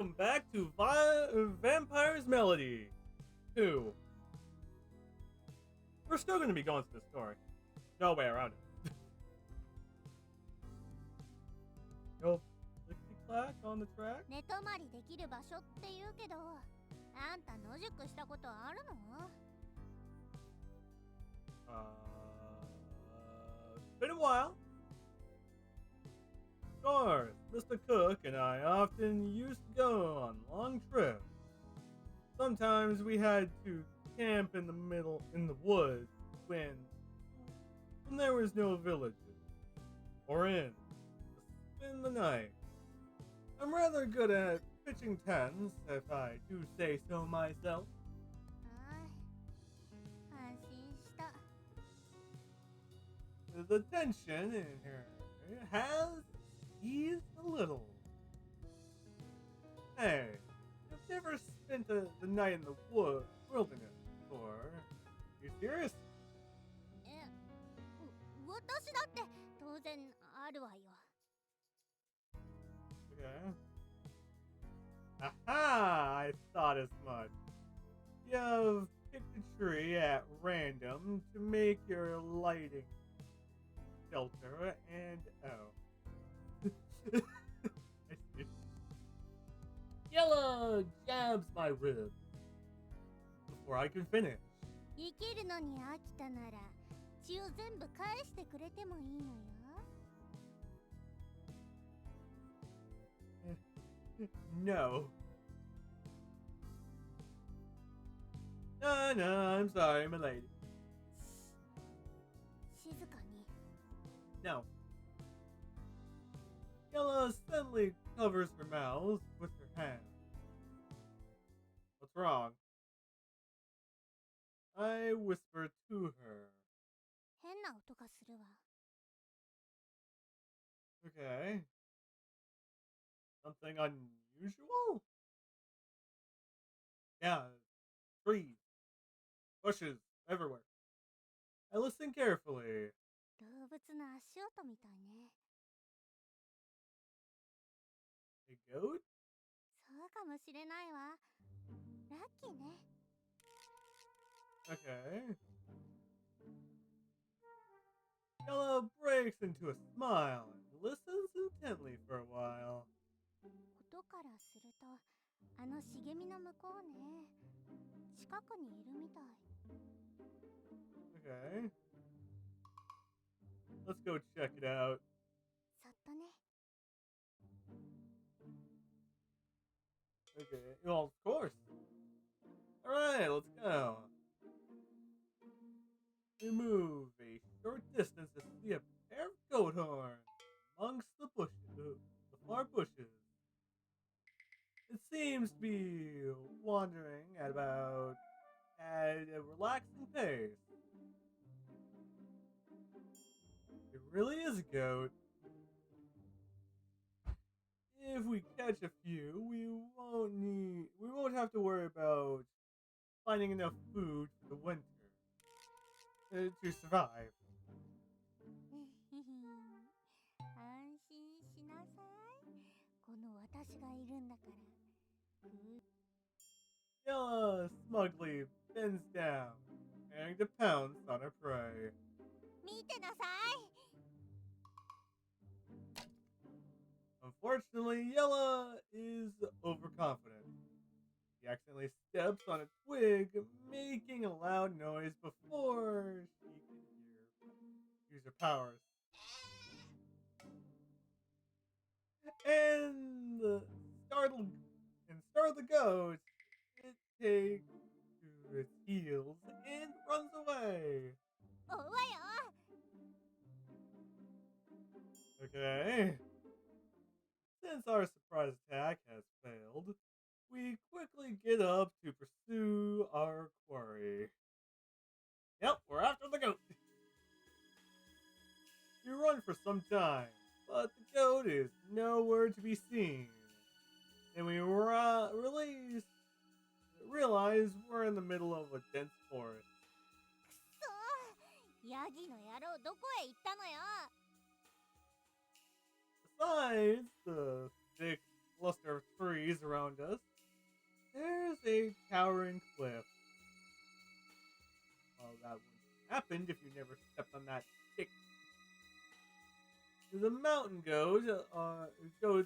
welcome back to Vampire's Melody 2. We're still going to be going through the story. No way around it. Yo, clickety clack on the track. 寝泊まりできる場所って言うけど、あんた野宿したことあるの？ It's been a while. Of course, Mr. Cook and I often used to go on long trips. Sometimes we had to camp in the woods when there was no villages or inns to spend the night. I'm rather good at pitching tents, if I do say so myself. 安心した。 The tension in here has eased a little. Hey, you've never spent the night in the wilderness before. You serious? 私だって当然あるわよ。 Okay. Aha! I thought as much. You've picked a tree at random to make your lighting shelter and I see. Yellow jabs my rib before I can finish. 生きるのに飽きたなら血を全部返してくれてもいいのよ。 No. No, I'm sorry, my lady. 静かに。 No. Yella suddenly covers her mouth with her hand. What's wrong? I whisper to her. 変な音がするわ。 Okay. Something unusual? Yeah, trees, bushes, everywhere. I listen carefully. 動物の足音みたいね。 A goat? そうかもしれないわ。ラッキーね。 Okay. Yella breaks into a smile and listens intently for a while. 音からするとあの茂みの向こうね。近くにいるみたい。 Okay. Let's go check it out. そっとね。 Okay. Well, of course. Alright, let's go. We move a short distance to see a pair of goat horns amongst the bushes, the far bushes. It seems to be wandering at a relaxing pace. It really is a goat. If we catch a few, we won't have to worry about finding enough food for the winter to survive. 安心しなさい。この私がいるんだから。 Yella smugly bends down, preparing to pounce on her prey. 見てなさい。 Unfortunately, Yella is overconfident. She accidentally steps on a twig, making a loud noise before she can use her powers. And startled the goat, it takes to its heels and runs away. 追うわよ。 Okay. Since our surprise attack has failed, we quickly get up to pursue our quarry. Yep, we're after the goat. We run for some time, but the goat is nowhere to be seen. And we realize we're in the middle of a dense forest. くそー。ヤギの野郎どこへ行ったのよ。 Besides the thick cluster of trees trees around us, there's a towering cliff. Well, that wouldn't have happened if you never stepped on that stick. The mountain goats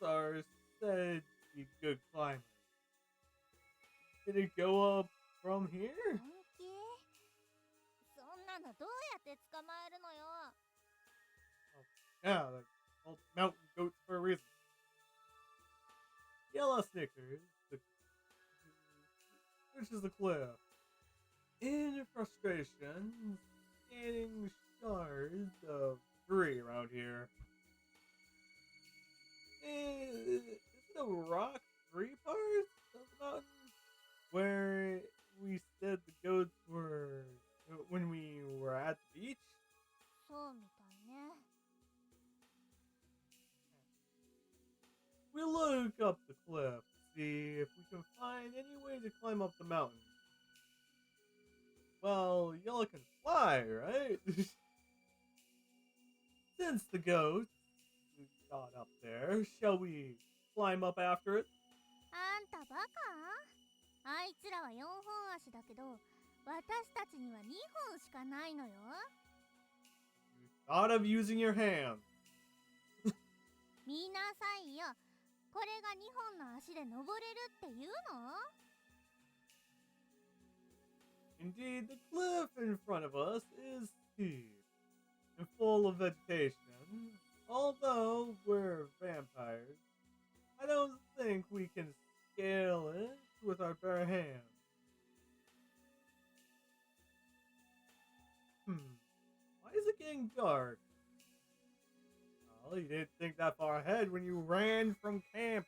are said to be good climbers. Did it go up from here? 本気？そんなのどうやって捕まえるのよ。 Yeah, like called mountain goats for a reason. Yellow Snickers, which is the cliff. In frustration, scanning shards of debris around here. Is the rock free parts of the mountain where we said the goats were when we were at the beach? そうみたいね。 We look up the cliff to see if we can find any way to climb up the mountain. Well, Yellow can fly, right? Since the goats got up there, shall we climb up after it? あんたバカ？あいつらは4本足だけど、私たちには2本しかないのよ。 You thought of using your hands. 見なさいよ。これが2本の足で登れるっていうの？ Indeed, the cliff in front of us is steep and full of vegetation. Although we're vampires, I don't think we can scale it with our bare hands. Why is it getting dark? Well, you didn't think that far ahead when you ran from camp.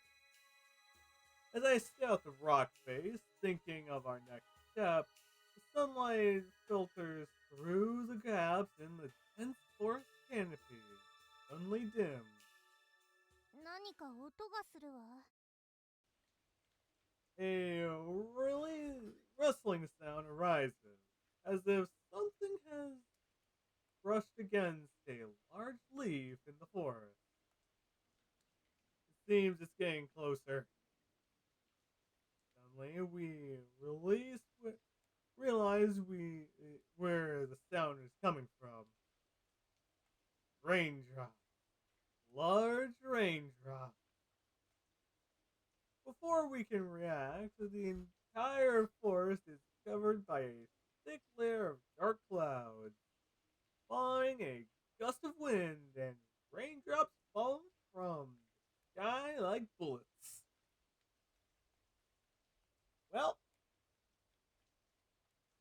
As I scout the rock face, thinking of our next step, the sunlight filters through the gaps in the dense forest canopy, suddenly dim. 何か音がするわ。 A really rustling sound arises, as if something has brushed against a large leaf in the forest. It seems it's getting closer. Suddenly, we realize where the sound is coming from. Raindrops. Large raindrops. Before we can react, the entire forest is covered by a thick layer of dark clouds, following a gust of wind and raindrops falling from the sky like bullets. Well,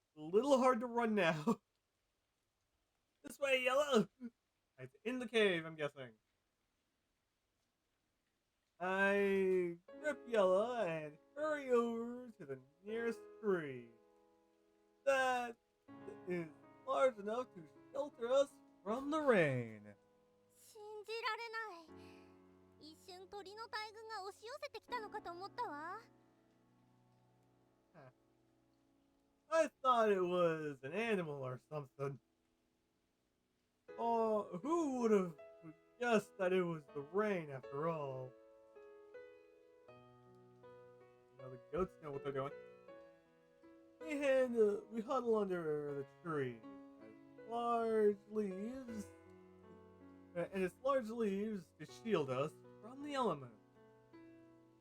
it's a little hard to run now. This way, Yellow! It's in the cave, I'm guessing. I grip Yellow and hurry over to the nearest tree. That is large enough to shelter us from the rain. 信じられない。一瞬鳥の大群が押し寄せてきたのかと思ったわ。 I thought it was an animal or something. Oh, who would have guessed that it was the rain after all? Now the goats know what they're doing. We huddle under the tree. Its large leaves to shield us from the elements,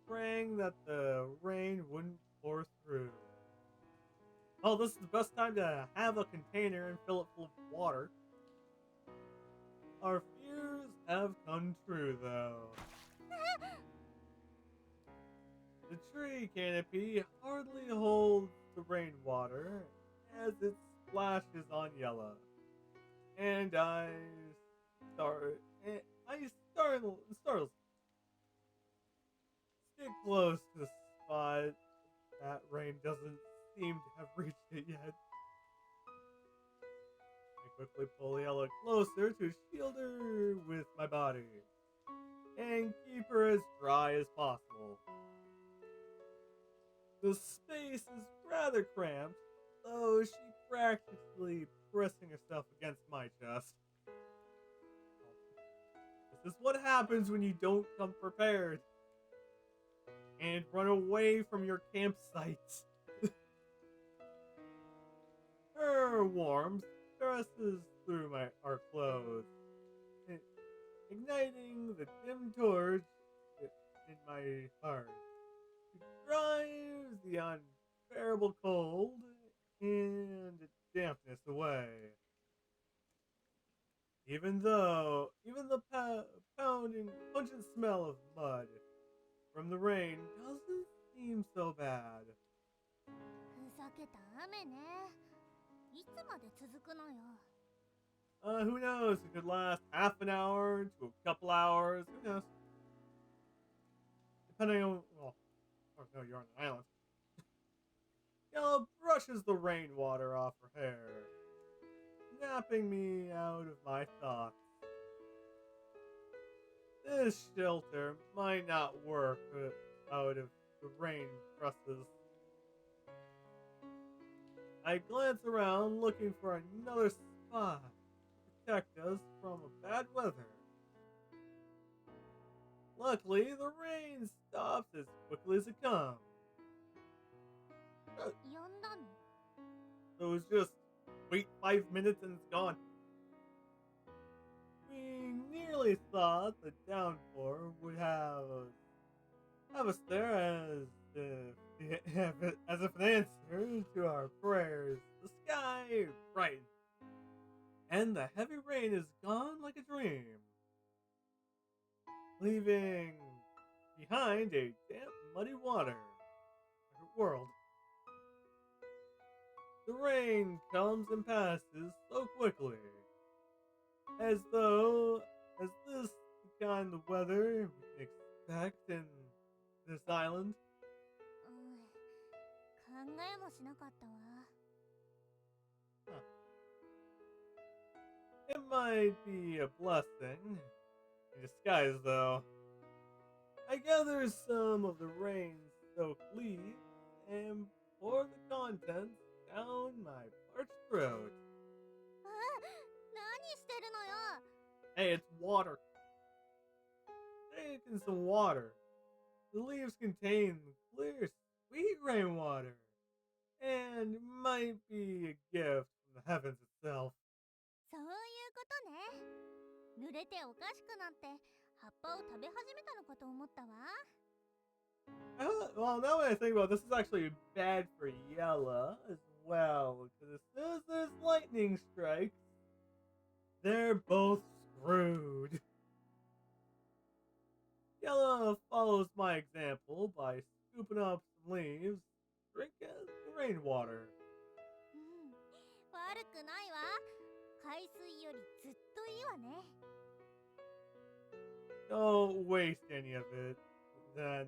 praying that the rain wouldn't pour through. Oh, this is the best time to have a container and fill it full of water. Our fears have come true, though. The tree canopy hardly holds the rainwater as it splashes on Yellow, and startles. Stick close to the spot. That rain doesn't seem to have reached it yet. I quickly pull Yellow closer to shield her with my body and keep her as dry as possible. The space is rather cramped, though she's practically pressing herself against my chest. This is what happens when you don't come prepared. and run away from your campsite. Her warmth passes through our clothes, i- igniting the dim torch in my heart. It drives the unbearable cold and dampness away. Even the pungent smell of mud from the rain doesn't seem so bad. ふざけた雨ね。いつまで続くのよ。Who knows? It could last half an hour to a couple hours. Who knows? Depending on, well, oh no, you're on an island. Yellow brushes the rainwater off her hair, snapping me out of my thoughts. This shelter might not work out of the rain brushes. I glance around looking for another spot to protect us from a bad weather. Luckily, the rain stops as quickly as it comes. 呼んだの？ So it's just wait 5 minutes and it's gone. We nearly thought the downpour would have us there as if an answer to our prayers. The sky brightened, and the heavy rain is gone like a dream, leaving behind a damp, muddy world. The rain comes and passes so quickly, as this the kind of weather we can expect in this island. 考えもしなかったわ。 It might be a blessing in disguise, though. I gather some of the rain-soaked leaves and pour the contents down my parched throat. 何してるのよ。 Hey, it's water. Taking some water. The leaves contain clear, sweet rainwater, and might be a gift from the heavens itself. そういうことね。濡れておかしくなって葉っぱを食べ始めたのかと思ったわ。 Well, now that I think about it, this is actually bad for Yella as well, because as soon as there's lightning strikes, they're both screwed. Yella follows my example by scooping up some leaves, drinking the rainwater. うん、悪くないわ。海水よりずっといいわね。 Don't waste any of it. Then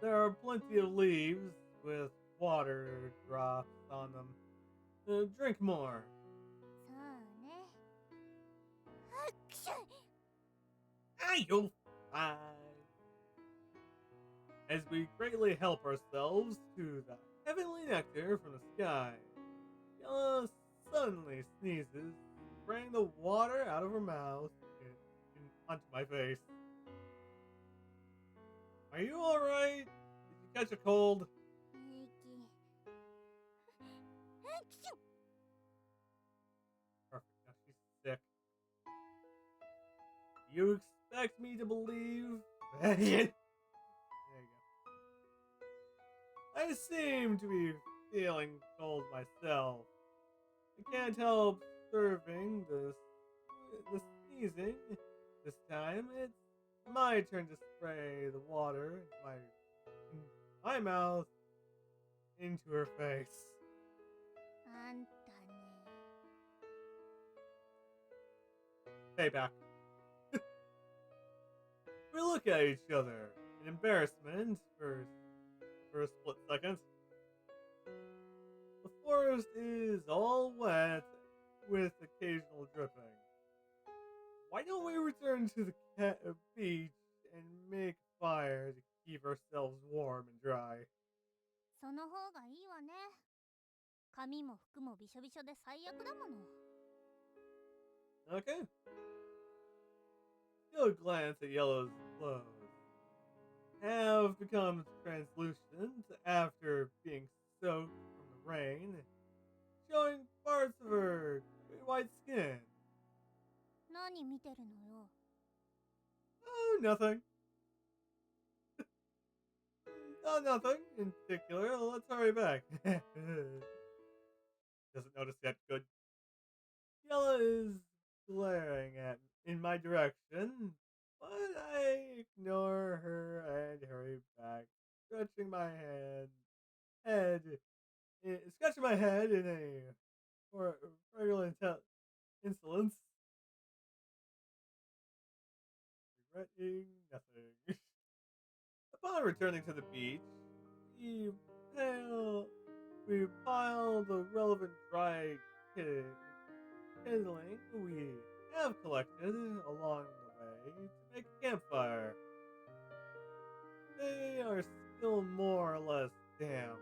there are plenty of leaves with water drops on them. Drink more. そうね。はっくしゅ。 Ah, you'll fine. As we greatly help ourselves to the heavenly nectar from the sky, Yella suddenly sneezes, spraying the water out of her mouth onto my face. Are you alright? Did you catch a cold? 平気。はっくしゅ。 Perfect. Now she's sick. You expect me to believe? There you go. I seem to be feeling cold myself. I can't help observing the sneezing. This time, it's my turn to spray the water in my mouth into her face. あんたね。 Payback. We look at each other in embarrassment for a split second. The forest is all wet with occasional dripping. Why don't we return to the beach and make a fire to keep ourselves warm and dry? その方がいいわね。髪も服もびしょびしょで最悪だもの。 Okay. You'll glance at Yellow's clothes. How stuff becomes translucent after being soaked from the rain, showing parts of her white skin. 何見てるのよ。 Oh, nothing. Oh, nothing in particular. Let's hurry back. Doesn't notice yet. Good. Yella is glaring at in my direction, but I ignore her and hurry back, stretching my scratching my head in a regular insolence, regretting nothing. Upon returning to the beach, we pile, we pile the relevant dry kindling we have collected along the way to make a campfire. They are still more or less damp,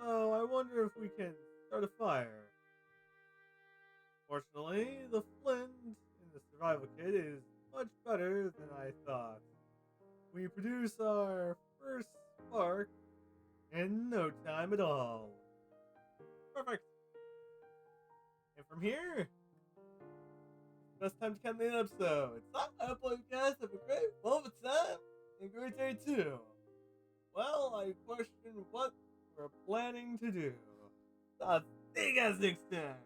so I wonder if we can start a fire. Fortunately, the flint in the survival kit is much better than I thought. We produce our first spark in no time at all. Perfect. And from here, best time to come to the episode. So I hope you guys have a great moment time and a great day too. Well, I question what we're planning to do. So I'll see you guys next time.